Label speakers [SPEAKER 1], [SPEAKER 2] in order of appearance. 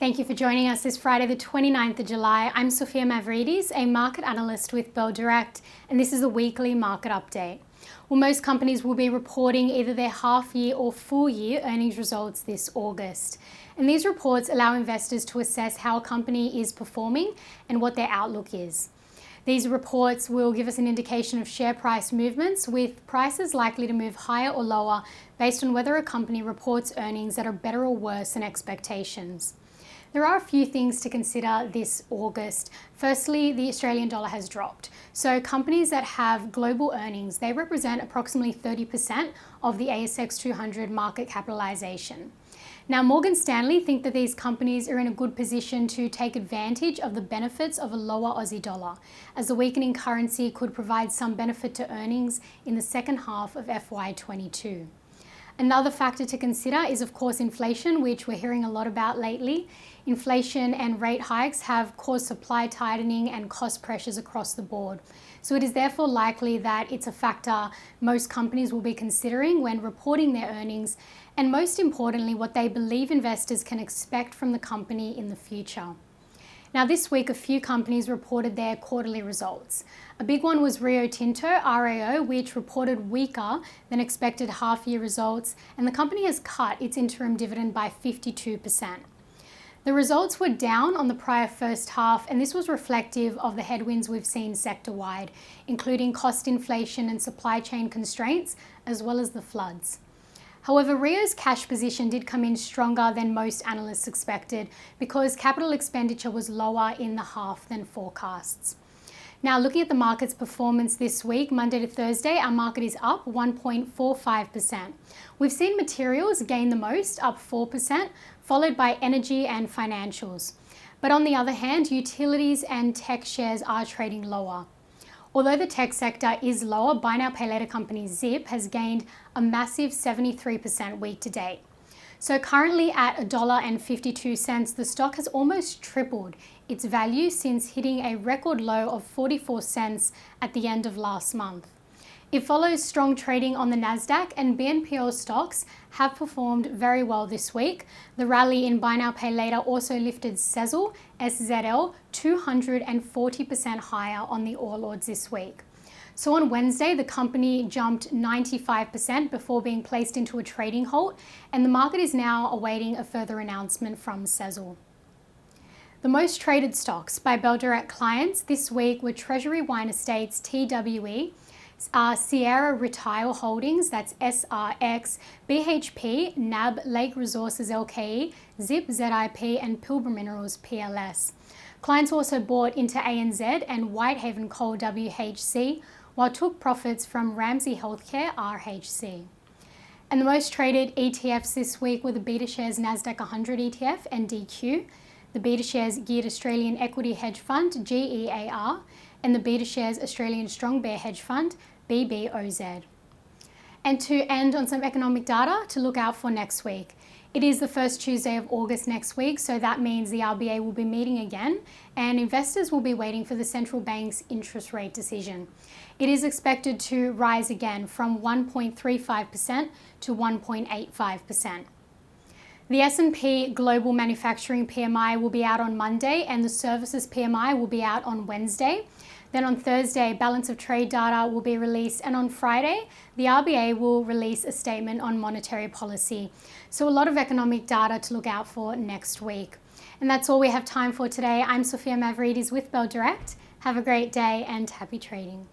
[SPEAKER 1] Thank you for joining us this Friday, the 29th of July. I'm Sophia Mavridis, a market analyst with Bell Direct, and this is a weekly market update. Well, most companies will be reporting either their half-year or full-year earnings results this August. And these reports allow investors to assess how a company is performing and what their outlook is. These reports will give us an indication of share price movements, with prices likely to move higher or lower based on whether a company reports earnings that are better or worse than expectations. There are a few things to consider this August. Firstly, the Australian dollar has dropped. So companies that have global earnings, they represent approximately 30% of the ASX 200 market capitalisation. Now, Morgan Stanley think that these companies are in a good position to take advantage of the benefits of a lower Aussie dollar, as the weakening currency could provide some benefit to earnings in the second half of FY22. Another factor to consider is, of course, inflation, which we're hearing a lot about lately. Inflation and rate hikes have caused supply tightening and cost pressures across the board. So it is therefore likely that it's a factor most companies will be considering when reporting their earnings, and most importantly, what they believe investors can expect from the company in the future. Now, this week, a few companies reported their quarterly results. A big one was Rio Tinto, RAO, which reported weaker than expected half-year results, and the company has cut its interim dividend by 52%. The results were down on the prior first half, and this was reflective of the headwinds we've seen sector-wide, including cost inflation and supply chain constraints, as well as the floods. However, Rio's cash position did come in stronger than most analysts expected because capital expenditure was lower in the half than forecasts. Now, looking at the market's performance this week, Monday to Thursday, our market is up 1.45%. We've seen materials gain the most, up 4%, followed by energy and financials. But on the other hand, utilities and tech shares are trading lower. Although the tech sector is lower, buy now pay later company Zip has gained a massive 73% week to date. So currently at $1.52, the stock has almost tripled its value since hitting a record low of 44 cents at the end of last month. It follows strong trading on the Nasdaq, and BNPL stocks have performed very well this week. The rally in buy now pay later also lifted Sezzle, SZL, 240% higher on the All Ords this week. So on Wednesday, the company jumped 95% before being placed into a trading halt, and the market is now awaiting a further announcement from Sezzle. The most traded stocks by Bell Direct clients this week were Treasury Wine Estates, TWE, Sierra Retile Holdings, that's SRX, BHP, NAB, Lake Resources LKE, Zip, ZIP, and Pilbara Minerals PLS. Clients also bought into ANZ and Whitehaven Coal WHC, while took profits from Ramsay Healthcare RHC. And the most traded ETFs this week were the BetaShares Nasdaq 100 ETF, NDQ, the BetaShares Geared Australian Equity Hedge Fund, GEAR, and the BetaShares Australian Strong Bear Hedge Fund, BBOZ. And to end on some economic data to look out for next week. It is the first Tuesday of August next week, so that means the RBA will be meeting again, and investors will be waiting for the central bank's interest rate decision. It is expected to rise again from 1.35% to 1.85%. The S&P Global Manufacturing PMI will be out on Monday, and the Services PMI will be out on Wednesday. Then on Thursday, balance of trade data will be released, and on Friday, the RBA will release a statement on monetary policy. So a lot of economic data to look out for next week. And that's all we have time for today. I'm Sophia Mavridis with Bell Direct. Have a great day and happy trading.